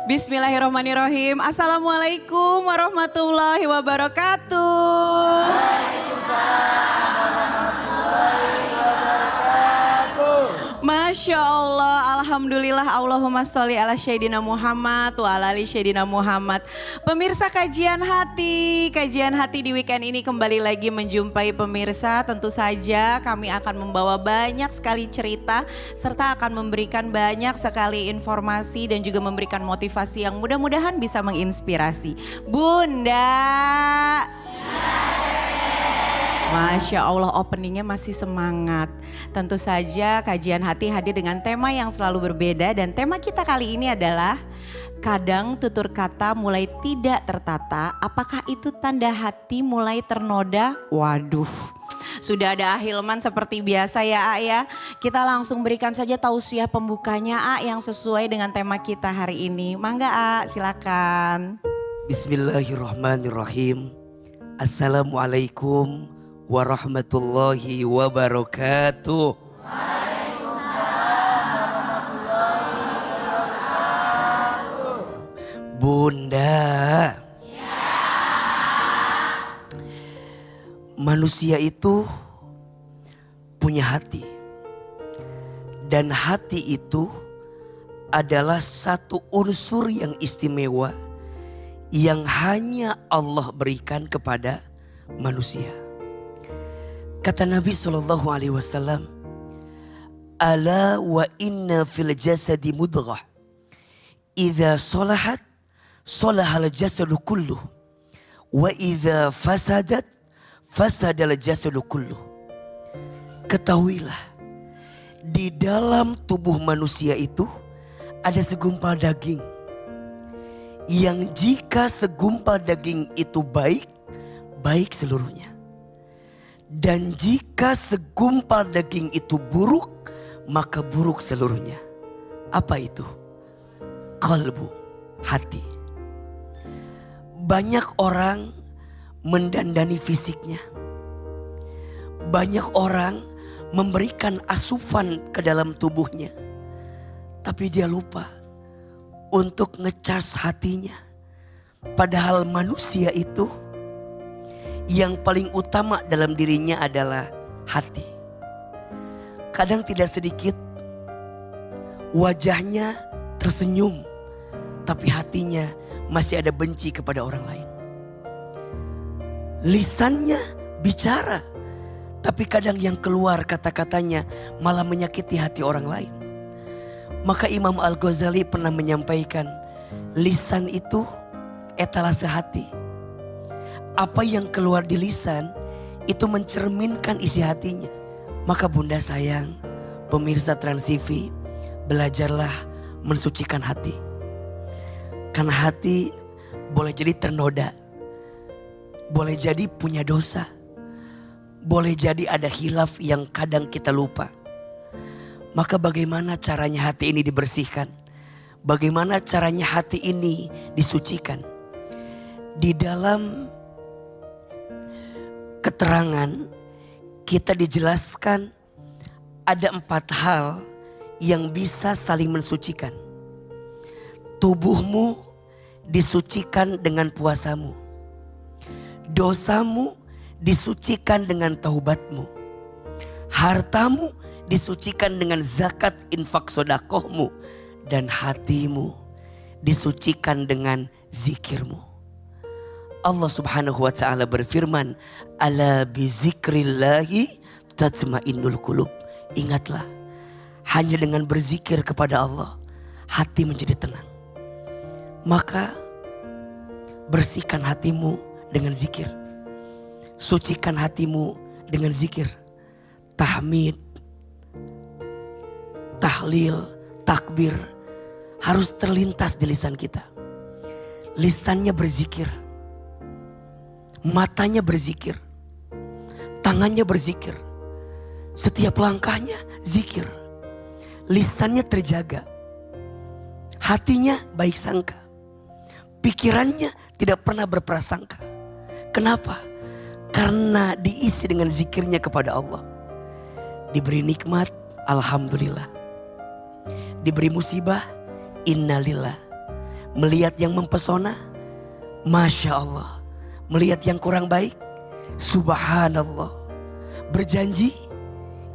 Bismillahirrahmanirrahim. Assalamualaikum warahmatullahi wabarakatuh. Masya Allah, Alhamdulillah, Allahumma sholli ala Sayyidina Muhammad wa ala ali Sayyidina Muhammad. Pemirsa kajian hati di weekend ini kembali lagi menjumpai pemirsa. Tentu saja kami akan membawa banyak sekali cerita serta akan memberikan banyak sekali informasi dan juga memberikan motivasi yang mudah-mudahan bisa menginspirasi. Bunda. Masya Allah, openingnya masih semangat. Tentu saja kajian hati hadir dengan tema yang selalu berbeda dan tema kita kali ini adalah kadang tutur kata mulai tidak tertata, apakah itu tanda hati mulai ternoda? Waduh, sudah ada Ahilman seperti biasa ya A ya. Kita langsung berikan saja tausiah pembukanya A yang sesuai dengan tema kita hari ini. Mangga A, silakan. Bismillahirrahmanirrahim. Assalamualaikum warahmatullahi wabarakatuh. Bunda, manusia itu punya hati. Dan hati itu adalah satu unsur yang istimewa yang hanya Allah berikan kepada manusia. Kata Nabi SAW, ala wa inna fil jasadi mudghah, idza salahat salahal jasadu kulluh, wa idza fasadat fasadal jasadu kulluh. Ketahuilah, di dalam tubuh manusia itu ada segumpal daging, yang jika segumpal daging itu baik, baik seluruhnya. Dan jika segumpal daging itu buruk, maka buruk seluruhnya. Apa itu? Qalbu, hati. Banyak orang mendandani fisiknya. Banyak orang memberikan asupan ke dalam tubuhnya. Tapi dia lupa untuk ngecas hatinya. Padahal manusia itu yang paling utama dalam dirinya adalah hati. Kadang tidak sedikit wajahnya tersenyum, tapi hatinya masih ada benci kepada orang lain. Lisannya bicara, tapi kadang yang keluar kata-katanya malah menyakiti hati orang lain. Maka Imam Al-Ghazali pernah menyampaikan, lisan itu etalase hati. Apa yang keluar di lisan itu mencerminkan isi hatinya. Maka bunda sayang, pemirsa Trans TV, belajarlah mensucikan hati. Karena hati boleh jadi ternoda, boleh jadi punya dosa, boleh jadi ada khilaf yang kadang kita lupa. Maka bagaimana caranya hati ini dibersihkan? Bagaimana caranya hati ini disucikan? Di dalam keterangan kita dijelaskan ada 4 hal yang bisa saling mensucikan. Tubuhmu disucikan dengan puasamu. Dosamu disucikan dengan taubatmu. Hartamu disucikan dengan zakat infak sodakohmu. Dan hatimu disucikan dengan zikirmu. Allah subhanahu wa ta'ala berfirman, ala bizikrillahi tatma'innul qulub. Ingatlah, hanya dengan berzikir kepada Allah, hati menjadi tenang. Maka bersihkan hatimu dengan zikir. Sucikan hatimu dengan zikir. Tahmid, tahlil, takbir harus terlintas di lisan kita. Lisannya berzikir, matanya berzikir, tangannya berzikir, setiap langkahnya zikir. Lisannya terjaga, hatinya baik sangka, pikirannya tidak pernah berprasangka. Kenapa? Karena diisi dengan zikirnya kepada Allah. Diberi nikmat, alhamdulillah. Diberi musibah, innalillah. Melihat yang mempesona, Masya Allah. Melihat yang kurang baik, Subhanallah. Berjanji,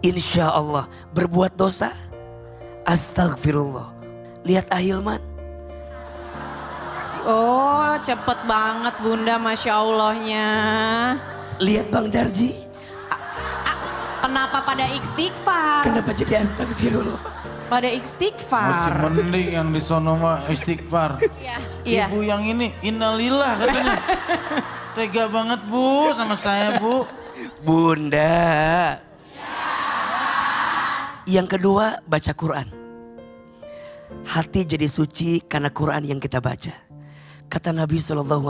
Insya Allah. Berbuat dosa, Astagfirullah. Lihat Ahilman. Oh cepet banget Bunda, Masya Allahnya. Lihat Bang Darji. Kenapa pada istighfar? Kenapa jadi astagfirullah? Pada istighfar. Masih mending yang di sono mah istighfar. Iya. Ibu yang ini innalillah katanya. Tega banget Bu sama saya Bu. Bunda. Yang kedua, baca Quran. Hati jadi suci karena Quran yang kita baca. Kata Nabi SAW,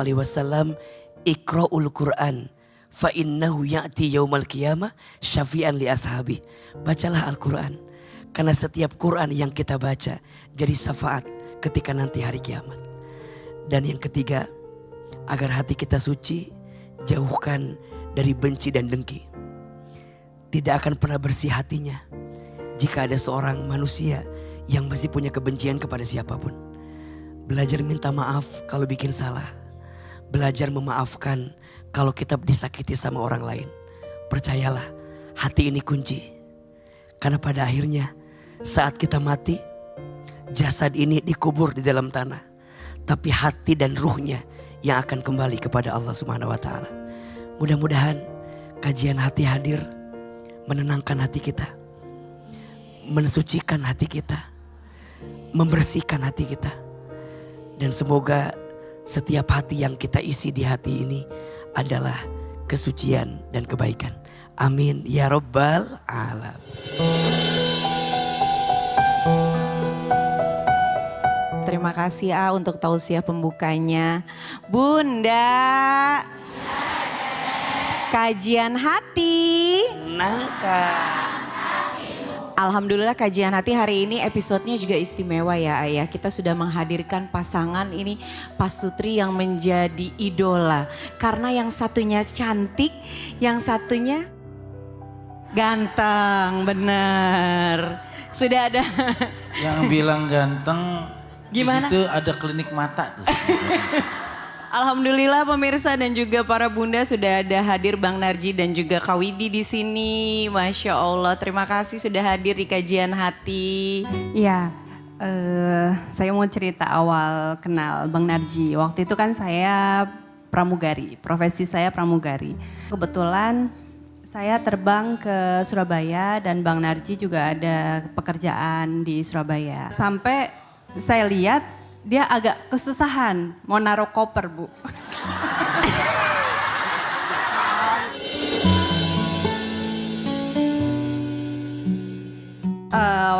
Iqra'ul Quran fa innahu ya'ti yaumal qiyamah syafi'an li ashabi. Bacalah Al-Quran karena setiap Quran yang kita baca jadi syafaat ketika nanti hari kiamat. Dan yang ketiga, agar hati kita suci, jauhkan dari benci dan dengki. Tidak akan pernah bersih hatinya jika ada seorang manusia yang masih punya kebencian kepada siapapun. Belajar minta maaf kalau bikin salah. Belajar memaafkan kalau kita disakiti sama orang lain. Percayalah, hati ini kunci. Karena pada akhirnya saat kita mati, jasad ini dikubur di dalam tanah. Tapi hati dan ruhnya yang akan kembali kepada Allah Subhanahu wa taala. Mudah-mudahan kajian hati hadir menenangkan hati kita, mensucikan hati kita, membersihkan hati kita. Dan semoga setiap hati yang kita isi di hati ini adalah kesucian dan kebaikan. Amin ya rabbal alamin. Terima kasih untuk tausiah pembukanya. Bunda, kajian hati. Nangka. Alhamdulillah kajian hati hari ini episodenya juga istimewa ya Ayah. Kita sudah menghadirkan pasangan ini Pak Sutri yang menjadi idola. Karena yang satunya cantik, yang satunya ganteng, bener. Sudah ada. Yang bilang ganteng, Gimana? di situ ada klinik mata tuh. Alhamdulillah pemirsa dan juga para bunda sudah ada hadir Bang Narji dan juga Kak Widi di sini. Masya Allah, terima kasih sudah hadir di kajian hati. Iya, saya mau cerita awal kenal Bang Narji. Waktu itu kan saya pramugari, profesi saya pramugari. Kebetulan saya terbang ke Surabaya dan Bang Narji juga ada pekerjaan di Surabaya. Sampai saya lihat dia agak kesusahan mau naruh koper, Bu.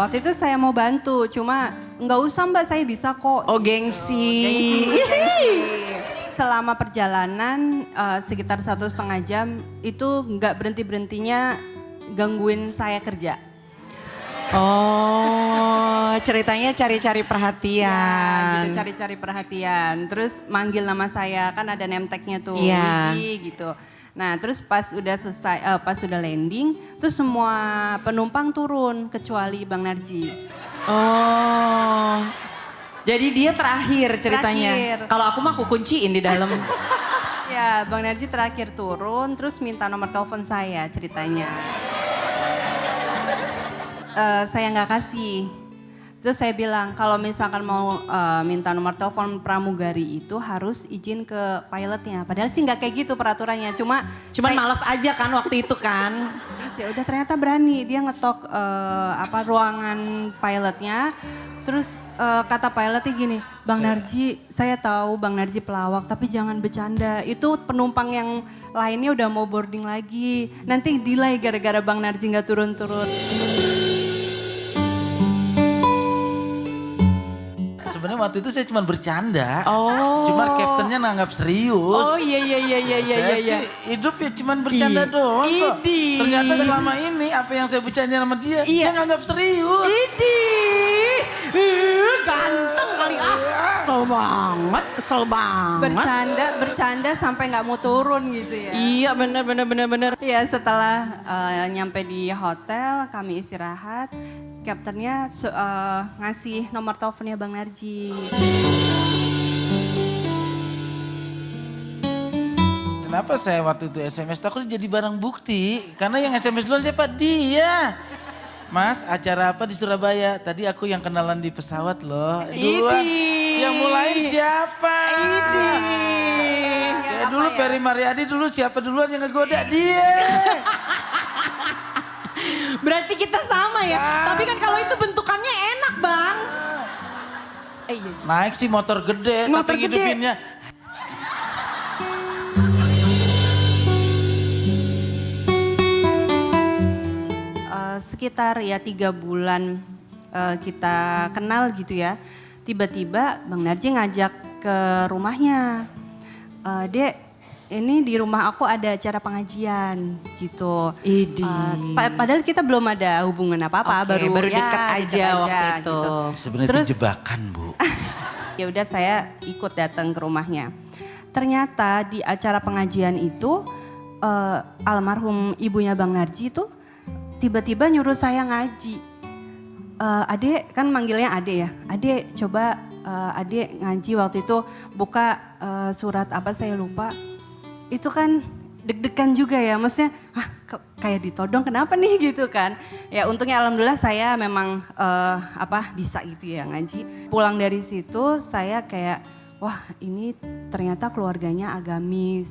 Waktu itu saya mau bantu, cuma nggak usah Mbak, saya bisa kok. Oh gengsi. Gengsi. Selama perjalanan sekitar 1,5 jam itu nggak berhenti-berhentinya gangguin saya kerja. Oh, ceritanya cari-cari perhatian. Ya, gitu, cari-cari perhatian. Terus manggil nama saya, kan ada name tag-nya tuh, Iya. Widi gitu. Nah, terus pas udah selesai, pas udah landing, terus semua penumpang turun kecuali Bang Narji. Oh, jadi dia terakhir ceritanya. Terakhir. Kalau aku mah aku kunciin di dalam. Ya, Bang Narji terakhir turun, terus minta nomor telepon saya ceritanya. Saya nggak kasih. Terus saya bilang kalau misalkan mau minta nomor telepon pramugari itu harus izin ke pilotnya. Padahal sih nggak kayak gitu peraturannya. Cuman Males aja kan waktu itu kan. ya udah ternyata berani dia ngetok ruangan pilotnya. Terus kata pilotnya gini, Bang Narji, saya tahu Bang Narji pelawak tapi jangan bercanda. Itu penumpang yang lainnya udah mau boarding lagi. Nanti delay gara-gara Bang Narji nggak turun-turun. Sebenarnya waktu itu saya cuma bercanda. Oh. Cuma kaptennya nanggap serius. Oh iya. Saya sih hidup ya cuma bercanda doang kok. Idih. Ternyata selama ini apa yang saya bercanda sama dia, Iya. dia nganggap serius. Idih, ganteng kali kesel banget. Bercanda sampai nggak mau turun gitu ya. Iya bener. Iya, setelah nyampe di hotel kami istirahat, kaptennya ngasih nomor teleponnya Bang Narji. kenapa saya waktu itu SMS takut jadi barang bukti. Karena yang SMS duluan siapa? Dia. Mas, acara apa di Surabaya? Tadi aku yang kenalan di pesawat loh. Duluan. Yang mulain siapa? Ya dulu Ferry Mariadi dulu siapa duluan yang ngegoda dia. Berarti kita sama ya. Tapi kan kalau itu bentukannya enak Bang. Iya. Naik sih motor gede Motor tapi gede. ngidupinnya. Sekitar ya 3 bulan kita kenal gitu ya. Tiba-tiba Bang Narji ngajak ke rumahnya. Dek, ini di rumah aku ada acara pengajian gitu. Padahal kita belum ada hubungan apa-apa, Oke, baru ya, deket aja waktu itu. gitu. Sebenarnya Terus- itu jebakan Bu. Ya udah saya ikut datang ke rumahnya. Ternyata di acara pengajian itu almarhum ibunya Bang Narji itu tiba-tiba nyuruh saya ngaji. Adek kan manggilnya Adek ya. Adek coba Adek ngaji waktu itu buka surat apa saya lupa. Itu kan deg-degan juga ya, maksudnya kayak ditodong kenapa nih gitu kan. Ya untungnya alhamdulillah saya memang bisa gitu ya ngaji. Pulang dari situ saya kayak wah ini ternyata keluarganya agamis,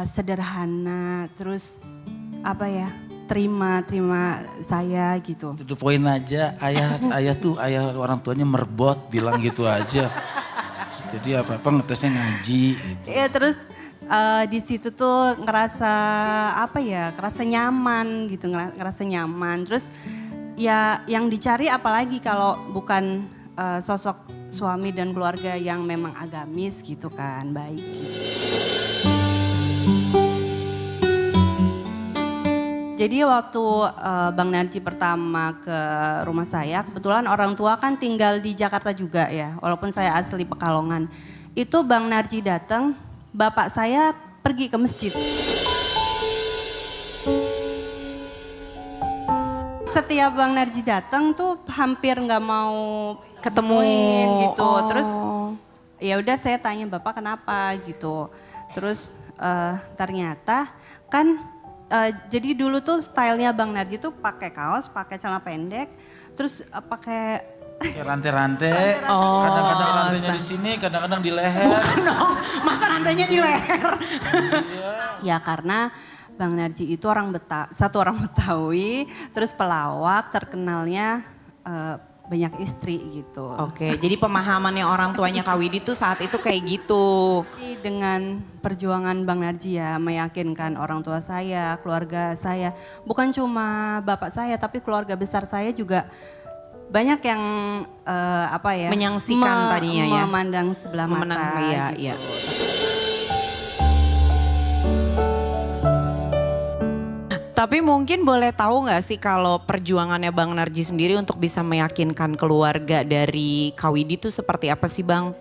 sederhana, terus terima saya gitu. To the point aja, ayah orang tuanya merbot bilang gitu aja. Jadi apa-apa ngetesnya ngaji gitu. Ya terus di situ tuh ngerasa nyaman gitu, ngerasa nyaman. Terus ya yang dicari apalagi kalau bukan sosok suami dan keluarga yang memang agamis gitu kan, baik gitu. Jadi waktu Bang Narji pertama ke rumah saya, kebetulan orang tua kan tinggal di Jakarta juga ya, walaupun saya asli Pekalongan. Itu Bang Narji datang, bapak saya pergi ke masjid. Setiap Bang Narji datang tuh hampir nggak mau ketemuin gitu. Terus ya udah saya tanya bapak kenapa gitu. Terus ternyata kan jadi dulu tuh stylenya Bang Narji tuh pakai kaos, pakai celana pendek, terus pakai Kayak rantai-rantai, kadang-kadang rantainya di sini, kadang-kadang di leher. Masa rantainya di leher? ya karena Bang Narji itu orang satu orang Betawi, terus pelawak, terkenalnya banyak istri gitu. Oke, jadi pemahamannya orang tuanya Kak Widi tuh saat itu kayak gitu. Tapi dengan perjuangan Bang Narji ya meyakinkan orang tua saya, keluarga saya, bukan cuma bapak saya tapi keluarga besar saya juga banyak yang Menyaksikan tadinya ya. memandang sebelah mata. Iya, gitu. iya. Tapi mungkin boleh tahu nggak sih kalau perjuangannya Bang Narji sendiri untuk bisa meyakinkan keluarga dari Kak Widi itu seperti apa sih Bang?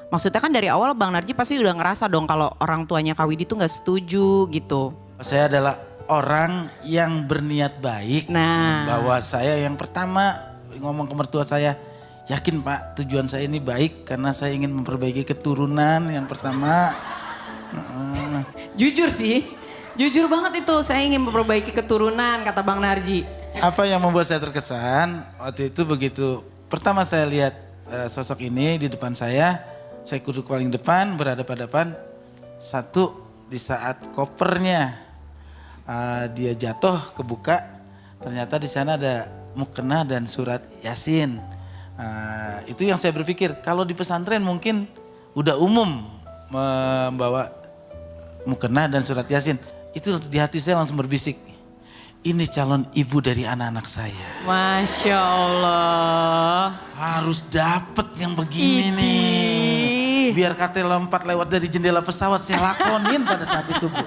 Maksudnya kan dari awal Bang Narji pasti udah ngerasa dong kalau orang tuanya Kak Widi tuh nggak setuju gitu. Saya adalah orang yang berniat baik. Nah. Bahwa saya yang pertama ngomong ke mertua saya, yakin Pak tujuan saya ini baik karena saya ingin memperbaiki keturunan yang pertama. Jujur sih, jujur banget itu saya ingin memperbaiki keturunan kata Bang Narji. Apa yang membuat saya terkesan waktu itu begitu pertama saya lihat sosok ini di depan saya duduk paling depan berhadapan-hadapan. Satu di saat kopernya dia jatuh kebuka, ternyata di sana ada mukena dan surat Yasin. Itu yang saya berpikir kalau di pesantren mungkin udah umum membawa mukena dan surat Yasin. Itu di hati saya langsung berbisik, ini calon ibu dari anak-anak saya. Masya Allah. Harus dapet yang begini nih. Biar kata lompat lewat dari jendela pesawat saya lakonin pada saat itu Bu.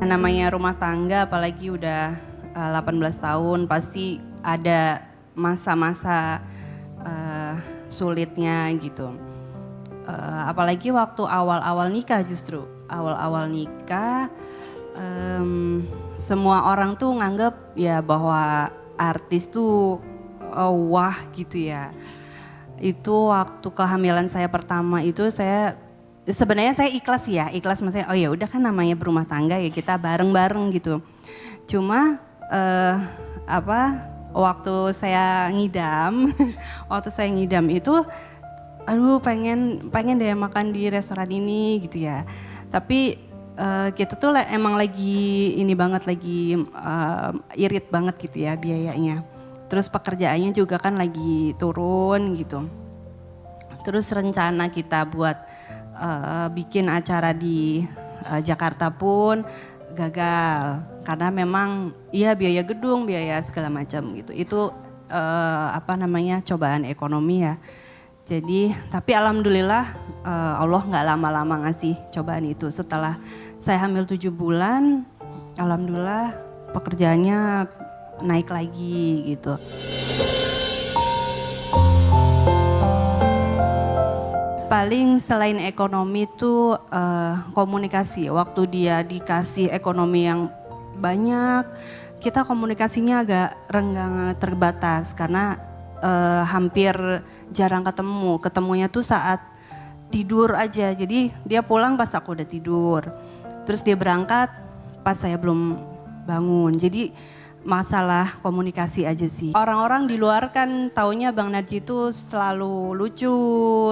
Namanya rumah tangga apalagi udah 18 tahun pasti ada masa-masa sulitnya gitu. Apalagi waktu awal-awal nikah justru. Awal-awal nikah semua orang tuh nganggap ya bahwa artis tuh wah gitu ya. Itu waktu kehamilan saya pertama itu sebenarnya saya ikhlas ya, ikhlas maksudnya oh ya udah kan namanya berumah tangga ya kita bareng-bareng gitu. Cuma waktu saya ngidam, itu aduh pengen deh makan di restoran ini gitu ya. Tapi kita tuh emang lagi ini banget lagi irit banget gitu ya biayanya. Terus pekerjaannya juga kan lagi turun gitu. Terus rencana kita buat bikin acara di Jakarta pun gagal. Karena memang ya biaya gedung, biaya segala macam gitu. Itu cobaan ekonomi ya. Jadi tapi alhamdulillah Allah nggak lama-lama ngasih cobaan itu. Setelah saya hamil 7 bulan, alhamdulillah pekerjaannya naik lagi gitu. Paling selain ekonomi itu komunikasi. Waktu dia dikasih ekonomi yang banyak, kita komunikasinya agak renggang terbatas karena hampir jarang ketemu. Ketemunya tuh saat tidur aja. Jadi dia pulang pas aku udah tidur. Terus dia berangkat pas saya belum bangun. Jadi masalah komunikasi aja sih. Orang-orang di luar kan taunya Bang Narji itu selalu lucu,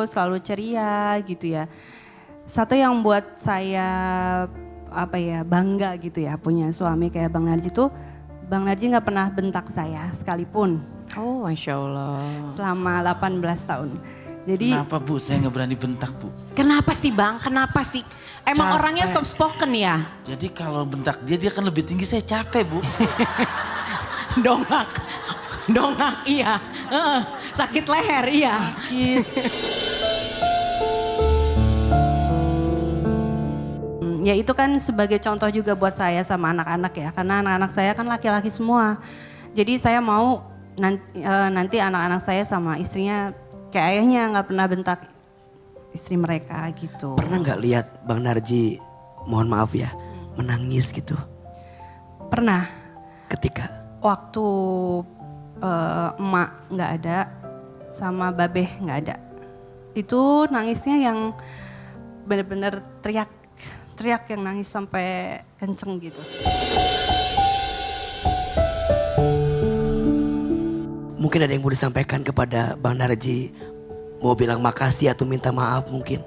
selalu ceria gitu ya. Satu yang buat saya bangga gitu ya punya suami kayak Bang Narji tuh, Bang Narji nggak pernah bentak saya sekalipun. Oh, Masya Allah. Selama 18 tahun. Jadi Kenapa Bu saya nggak berani bentak Bu? Kenapa sih Bang? Kenapa sih? Emang Capek. orangnya soft spoken ya? Jadi kalau bentak dia kan lebih tinggi, saya capek Bu. Dongak iya. Sakit leher iya. Sakit. Ya itu kan sebagai contoh juga buat saya sama anak-anak ya. Karena anak-anak saya kan laki-laki semua. Jadi saya mau nanti anak-anak saya sama istrinya kayak ayahnya nggak pernah bentak istri mereka gitu. Pernah nggak lihat Bang Narji, mohon maaf ya, menangis gitu? Pernah. Ketika? Waktu emak nggak ada sama babeh nggak ada. Itu nangisnya yang benar-benar teriak yang nangis sampai kenceng gitu. Mungkin ada yang mau disampaikan kepada Bang Narji, mau bilang makasih atau minta maaf mungkin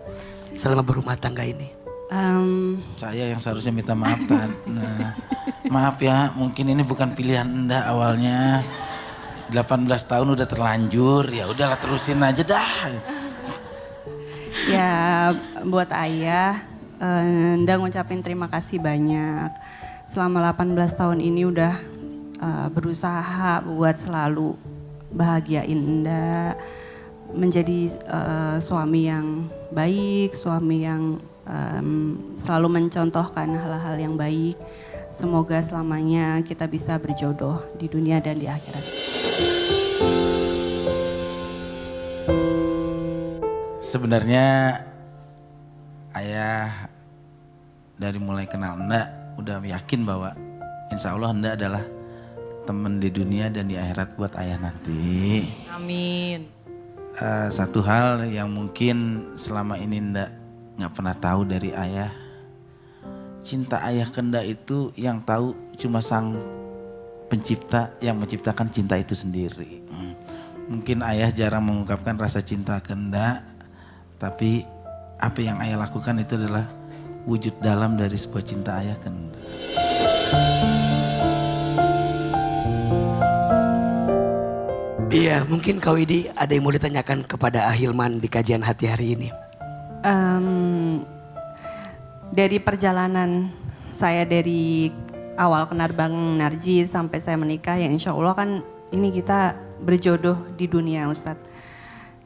selama berumah tangga ini. Saya yang seharusnya minta maaf Tan. Nah, maaf ya, mungkin ini bukan pilihan Anda awalnya. 18 tahun udah terlanjur, ya udahlah terusin aja dah. Ya buat ayah, Enda ngucapin terima kasih banyak. Selama 18 tahun ini udah berusaha buat selalu bahagiain Enda. Menjadi suami yang baik, suami yang selalu mencontohkan hal-hal yang baik. Semoga selamanya kita bisa berjodoh di dunia dan di akhirat. Sebenarnya ayah dari mulai kenal Enda udah yakin bahwa insya Allah Enda adalah teman di dunia dan di akhirat buat ayah nanti. Amin. Satu hal yang mungkin selama ini Enda nggak pernah tahu dari ayah, cinta ayah ke Enda itu yang tahu cuma sang pencipta yang menciptakan cinta itu sendiri. Mungkin ayah jarang mengungkapkan rasa cinta ke Enda, tapi apa yang ayah lakukan itu adalah wujud dalam dari sebuah cinta ayah ke Enda. Iya, mungkin Kak Widi ada yang mau ditanyakan kepada Ahilman di kajian hati hari ini. Dari perjalanan saya dari awal kenal Bang Narji sampai saya menikah ya insya Allah kan ini kita berjodoh di dunia Ustadz.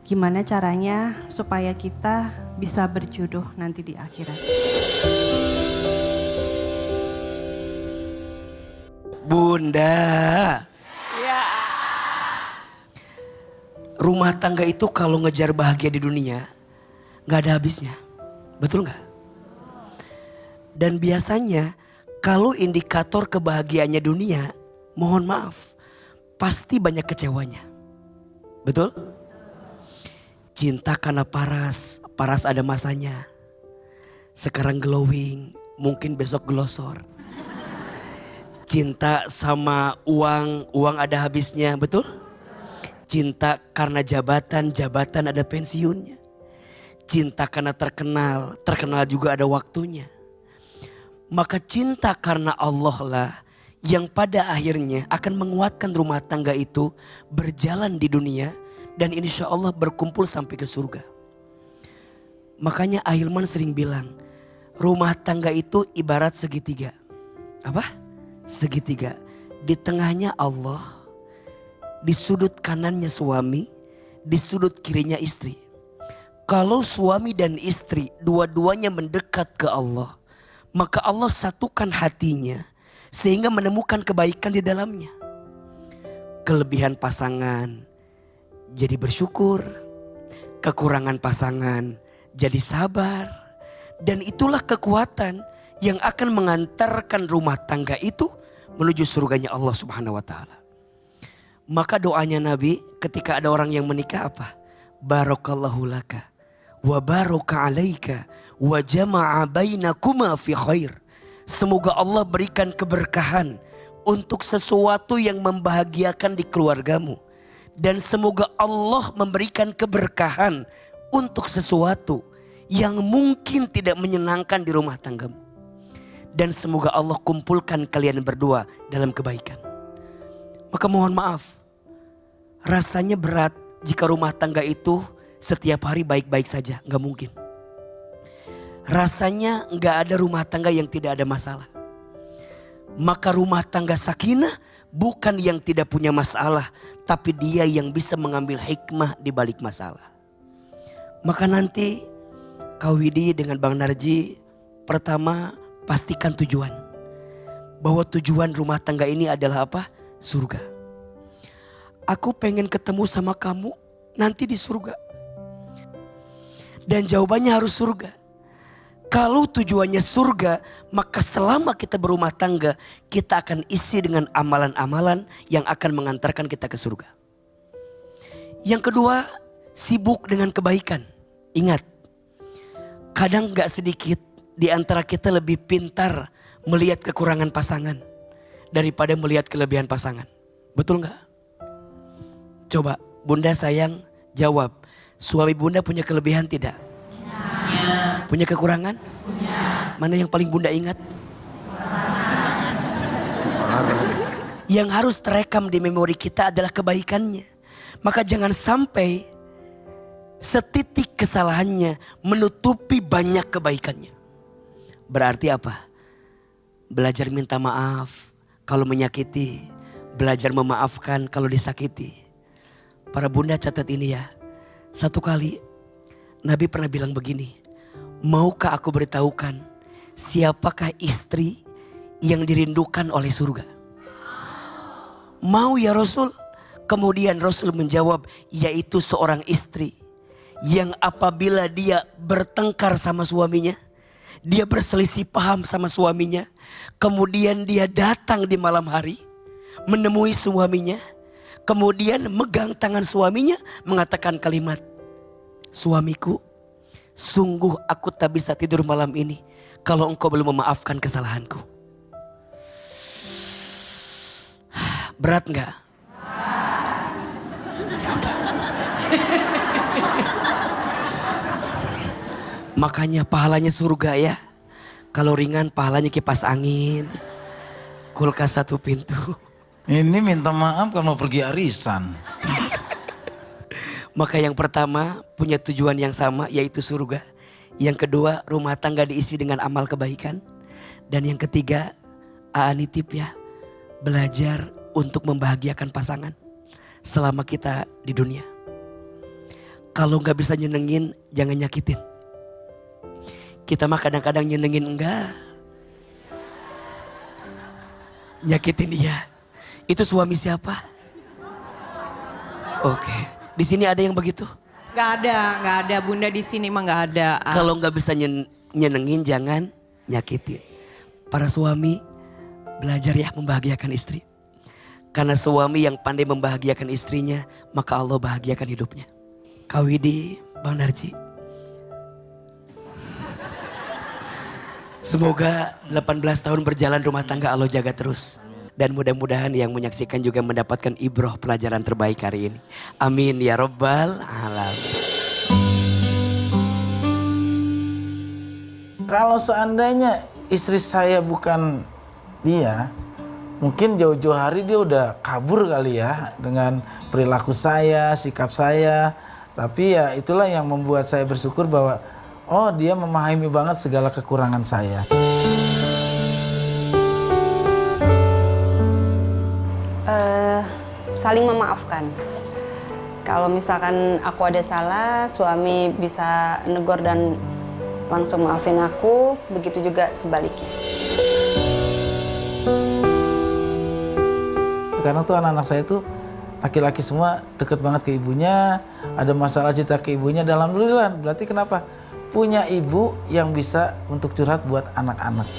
Gimana caranya supaya kita bisa berjodoh nanti di akhirat? Bunda. Ya. Rumah tangga itu kalau ngejar bahagia di dunia nggak ada habisnya, betul nggak? Dan biasanya kalau indikator kebahagiaannya dunia, mohon maaf, pasti banyak kecewanya, betul? Cinta karena paras, paras ada masanya. Sekarang glowing, mungkin besok glosor. Cinta sama uang, uang ada habisnya, betul? Cinta karena jabatan, jabatan ada pensiunnya. Cinta karena terkenal, terkenal juga ada waktunya. Maka cinta karena Allah lah yang pada akhirnya akan menguatkan rumah tangga itu berjalan di dunia dan insya Allah berkumpul sampai ke surga. Makanya Ahilman sering bilang, rumah tangga itu ibarat segitiga. Apa? Segitiga. Di tengahnya Allah, di sudut kanannya suami, di sudut kirinya istri. Kalau suami dan istri dua-duanya mendekat ke Allah, maka Allah satukan hatinya sehingga menemukan kebaikan di dalamnya. Kelebihan pasangan jadi bersyukur, kekurangan pasangan jadi sabar. Dan itulah kekuatan yang akan mengantarkan rumah tangga itu menuju surganya Allah Subhanahu wa taala. Maka doanya Nabi ketika ada orang yang menikah apa? Barakallahu laka wa baraka alaika wa jama'a bainakuma fi khair. Semoga Allah berikan keberkahan untuk sesuatu yang membahagiakan di keluargamu. Dan semoga Allah memberikan keberkahan untuk sesuatu yang mungkin tidak menyenangkan di rumah tanggamu. Dan semoga Allah kumpulkan kalian berdua dalam kebaikan. Maka mohon maaf, rasanya berat jika rumah tangga itu setiap hari baik-baik saja, nggak mungkin. Rasanya nggak ada rumah tangga yang tidak ada masalah. Maka rumah tangga sakinah bukan yang tidak punya masalah, tapi dia yang bisa mengambil hikmah di balik masalah. Maka nanti Kak Widi dengan Bang Narji, pertama pastikan tujuan. Bahwa tujuan rumah tangga ini adalah apa? Surga. Aku pengen ketemu sama kamu nanti di surga. Dan jawabannya harus surga. Kalau tujuannya surga, maka selama kita berumah tangga, kita akan isi dengan amalan-amalan yang akan mengantarkan kita ke surga. Yang kedua, sibuk dengan kebaikan. Ingat, kadang gak sedikit di antara kita lebih pintar melihat kekurangan pasangan daripada melihat kelebihan pasangan. Betul gak? Coba Bunda sayang jawab, suami Bunda punya kelebihan tidak? Ya. Punya kekurangan? Punya. Mana yang paling Bunda ingat? Yang harus terekam di memori kita adalah kebaikannya. Maka jangan sampai setitik kesalahannya menutupi banyak kebaikannya. Berarti apa? Belajar minta maaf kalau menyakiti. Belajar memaafkan kalau disakiti. Para bunda catat ini ya. Satu kali Nabi pernah bilang begini. Maukah aku beritahukan siapakah istri yang dirindukan oleh surga? Mau ya Rasul? Kemudian Rasul menjawab, yaitu seorang istri yang apabila dia bertengkar sama suaminya, dia berselisih paham sama suaminya, kemudian dia datang di malam hari menemui suaminya, kemudian megang tangan suaminya mengatakan kalimat, suamiku, sungguh aku tak bisa tidur malam ini kalau engkau belum memaafkan kesalahanku. Berat gak? Makanya pahalanya surga ya. Kalau ringan pahalanya kipas angin, kulkas satu pintu. Ini minta maaf kalau mau pergi arisan. Maka yang pertama punya tujuan yang sama yaitu surga. Yang kedua rumah tangga diisi dengan amal kebaikan. Dan yang ketiga nitip ya, belajar untuk membahagiakan pasangan selama kita di dunia. Kalau gak bisa nyenengin jangan nyakitin. Kita mah kadang-kadang nyenengin enggak. Nyakitin dia. Itu suami siapa? Oke. Di sini ada yang begitu? Gak ada bunda di sini mah gak ada. Kalau gak bisa nyenengin jangan nyakitin. Para suami belajar ya membahagiakan istri. Karena suami yang pandai membahagiakan istrinya, maka Allah bahagiakan hidupnya. Kak Widi, Bang Narji. Semoga 18 tahun berjalan rumah tangga Allah jaga terus. Dan mudah-mudahan yang menyaksikan juga mendapatkan ibroh pelajaran terbaik hari ini. Amin ya Rabbal Alamin. Kalau seandainya istri saya bukan dia, mungkin jauh-jauh hari dia udah kabur kali ya dengan perilaku saya, sikap saya. Tapi ya itulah yang membuat saya bersyukur bahwa oh dia memahami banget segala kekurangan saya. Saling memaafkan. Kalau misalkan aku ada salah, suami bisa negor dan langsung maafin aku, begitu juga sebaliknya. Sekarang tuh anak-anak saya tuh laki-laki semua deket banget ke ibunya, ada masalah cerita ke ibunya, dan alhamdulillah. Berarti kenapa? Punya ibu yang bisa untuk curhat buat anak-anak.